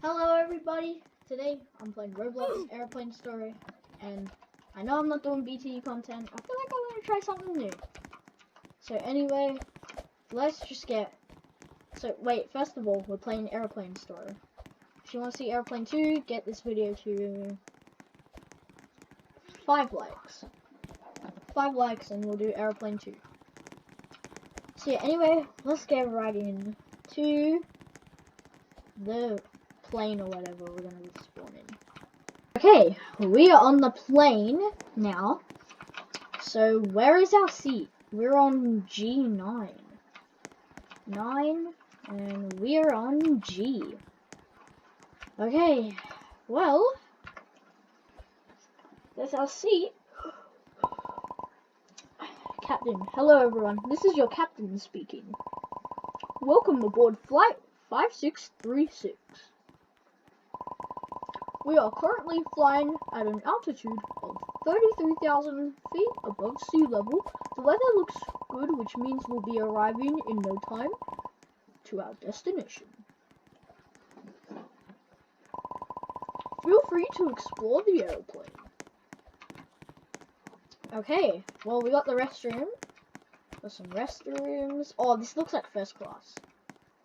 Hello everybody, today I'm playing Roblox Airplane Story, and I know I'm not doing BTE content. I feel like I want to try something new. So anyway, let's just wait, first of all, we're playing Airplane Story. If you want to see Airplane 2, get this video to 5 likes. 5 likes and we'll do Airplane 2. So yeah, anyway, let's get right in to the plane or whatever we're gonna spawn in. Okay, we are on the plane now. So where is our seat? We're on G9. 9, and we are on G. Okay, well, there's our seat. Captain, hello everyone. This is your captain speaking. Welcome aboard flight 5636. We are currently flying at an altitude of 33,000 feet above sea level. The weather looks good, which means we'll be arriving in no time to our destination. Feel free to explore the airplane. Okay, well, we got the restroom. There's some restrooms. Oh, this looks like first class.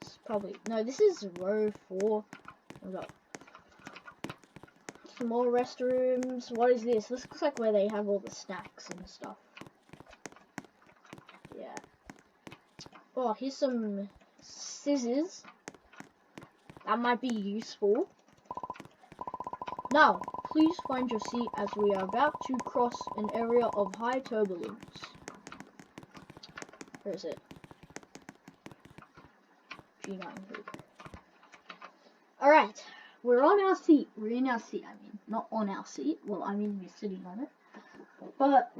This is probably, no, this is row 4. We got some more restrooms. What is this? This looks like where they have all the snacks and stuff. Yeah. Oh, here's some scissors. That might be useful. Now, please find your seat as we are about to cross an area of high turbulence. Where is it? G9. Alright. We're on our seat. We're in our seat, I mean. Not on our seat. Well, I mean, we're sitting on it. But,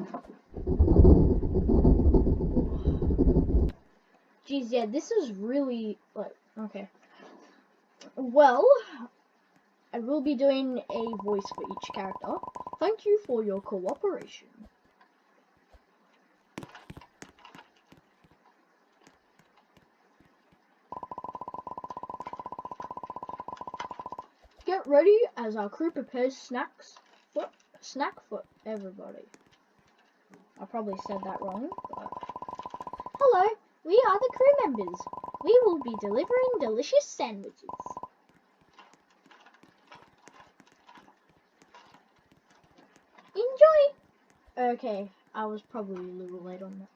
geez, yeah, this is really, like, okay. Well, I will be doing a voice for each character. Thank you for your cooperation. Get ready as our crew prepares snack for everybody. I probably said that wrong, but... Hello, we are the crew members. We will be delivering delicious sandwiches. Enjoy! Okay, I was probably a little late on that.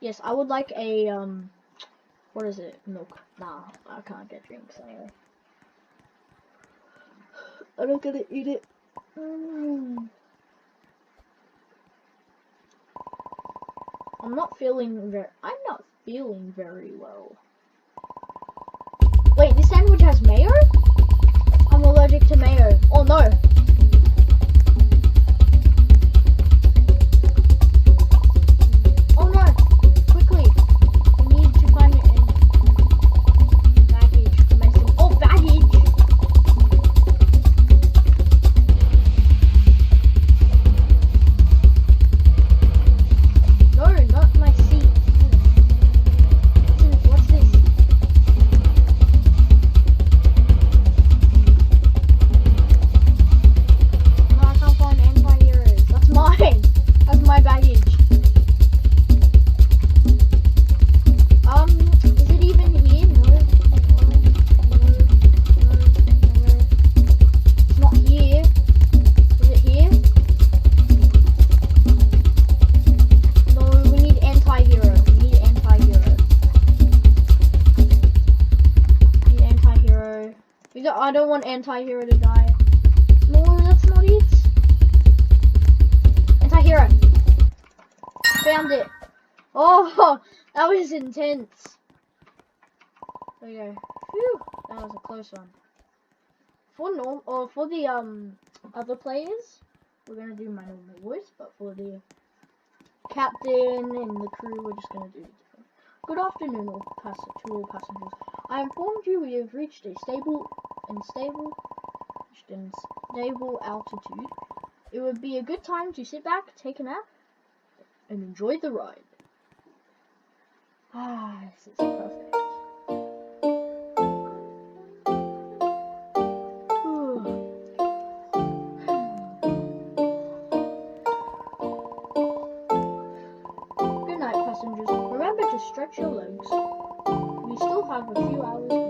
Yes, I would like a, what is it? Milk. Nah, I can't get drinks anyway. I'm not gonna eat it. I'm not feeling very well. Wait, this sandwich has mayo? I'm allergic to mayo. Oh no. Oh no. Quickly. We need to find a baggage for medicine. Oh, baggage. No, not my seat. What's this? No, I can't find anti-heroes. That's mine. That's my baggage. Is it even here? No. It's not here. Is it here? No, we need anti-hero. We need anti-hero. We need anti-hero. I don't want anti-hero to die. No, that's not it. Anti-hero. Found it. Oh, that was intense. There we go. Phew, that was a close one. For the other players, we're gonna do my normal voice, but for the captain and the crew, we're just gonna do different. Good afternoon, to all passengers. I informed you we have reached a stable altitude. It would be a good time to sit back, take a nap, and enjoy the ride. Ah, this is perfect. your legs. We still have a few hours to go.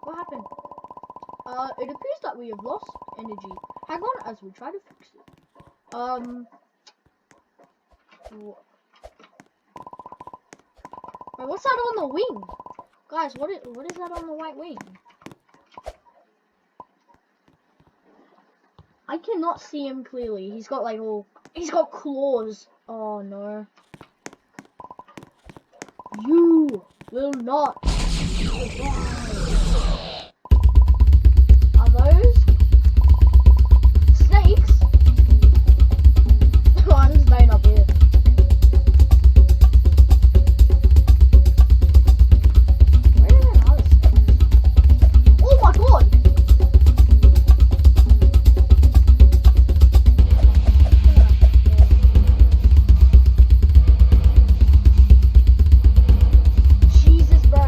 What happened? It appears that we have lost energy. Hang on as we try to fix it. Wait, what's that on the wing? Guys, what is that on the white wing? I cannot see him clearly. He's got like he's got claws. Oh no. You will not survive. Are those snakes? Oh, I'm just staying up here. Where are the snakes? Oh my god! Jesus, bro.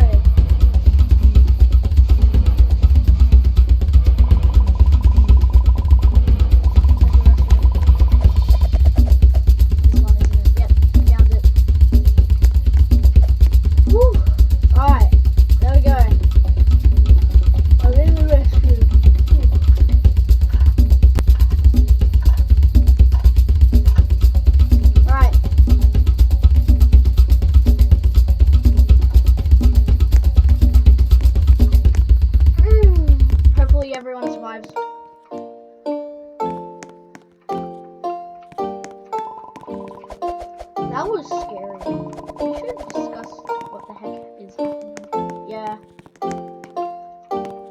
Everyone survives. That was scary. We should discuss what the heck is happening. Yeah.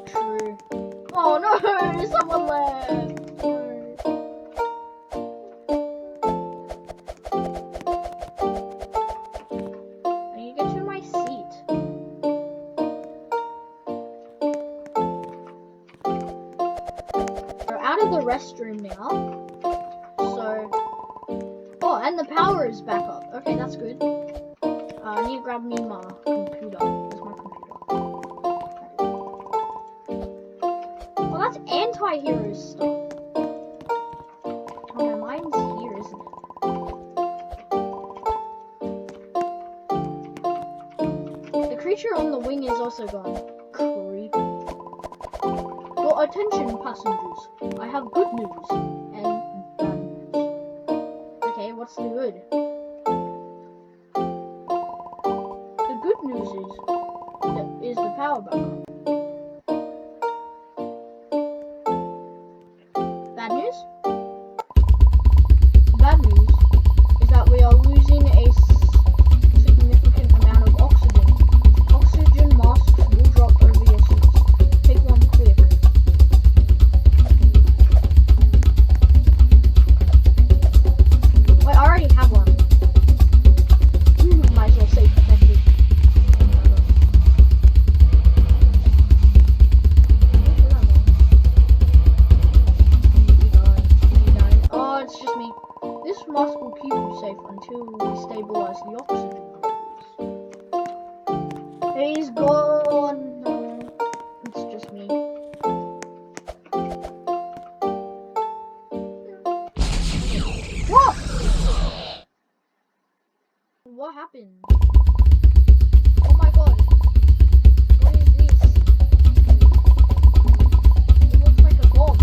True. Oh no! Someone left! I need to get to my seat. Out of the restroom now, so and the power is back up. Okay, that's good. I need to grab me my computer. Where's my computer? Oh, that's anti-hero stuff. Oh, mine's here, isn't it? The creature on the wing is also gone. Creepy. Your attention, passengers. I have good news and bad news. Okay, what's the good? The good news is the power backup. Bad news? Bad news is that we are losing a significant amount of oxygen. Oxygen masks will drop over your seats. Take one quick. I already have one. Might as well stay protected. Oh, it's just me. This mask will keep you safe until we stabilize the oxygen levels. He's gone. No, it's just me. What? What happened? Oh my god. What is this? It looks like a bomb.